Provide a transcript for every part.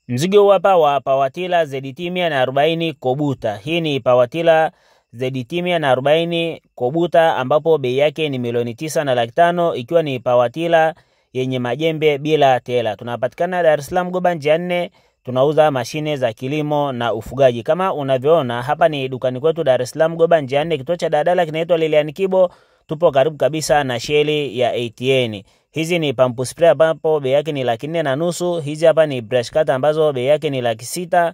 Mzigo huu hapa wa Pawatila ZT 140 Kobuta. Hii ni Pawatila ZT 140 Kobuta ambapo bei yake ni milioni 9,500,000 ikiwa ni Pawatila yenye majembe bila tela. Tunapatikana Dar es Salaam Goba njia 4. Tunauza mashine za kilimo na ufugaji. Kama unavyoona hapa ni dukani kwetu Dar es Salaam Goba njia 4, kituo cha dadala kinaitwa Lilian Kibo. Tupo karibu kabisa na sheli ya ATN. Hizi ni pump spray ambapo bei yake ni 4,500,000. Hizi hapa ni brush cutter ambazo bei yake ni 600,000.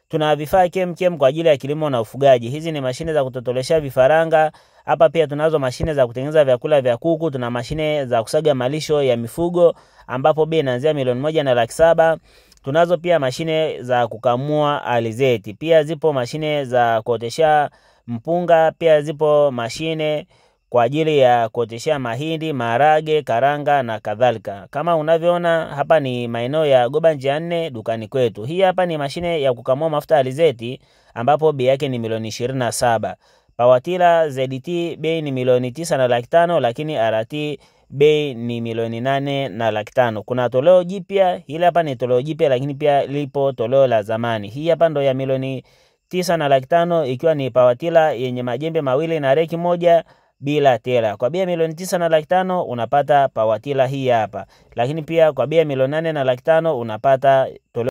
Tuna vifaa KMKM kwa ajili ya kilimo na ufugaji. Hizi ni mashine za kutotolesha vifaranga. Hapa pia tunazo mashine za kutengeneza vyakula vya kuku. Tuna mashine za kusaga malisho ya mifugo ambapo bei inaanzia milioni 1,700,000. Tunazo pia mashine za kukamua alizeti. Pia zipo mashine za kuotesha mpunga. Pia zipo mashine kwa ajili ya kuoteshea mahindi, maharage, karanga na kadhalika. Kama unavyoona hapa ni maeneo ya Goba njia 4 dukani kwetu. Hii hapa ni mashine ya kukamua mafuta alizeti ambapo bei yake ni milioni 27. Pawatila ZT bei ni milioni 9,500,000 lakini RT bei ni milioni 8,500,000. Kuna toleo jipya, hili hapa ni toleo jipya lakini pia lipo toleo la zamani. Hii hapa ndo ya milioni 9,500,000 ikiwa ni Pawatila yenye majembe mawili na reki moja bila tela. Kwa bei milioni 9,500,000 unapata Pawatila hii hapa. Lakini pia kwa bei milioni 8,500,000 unapata toleo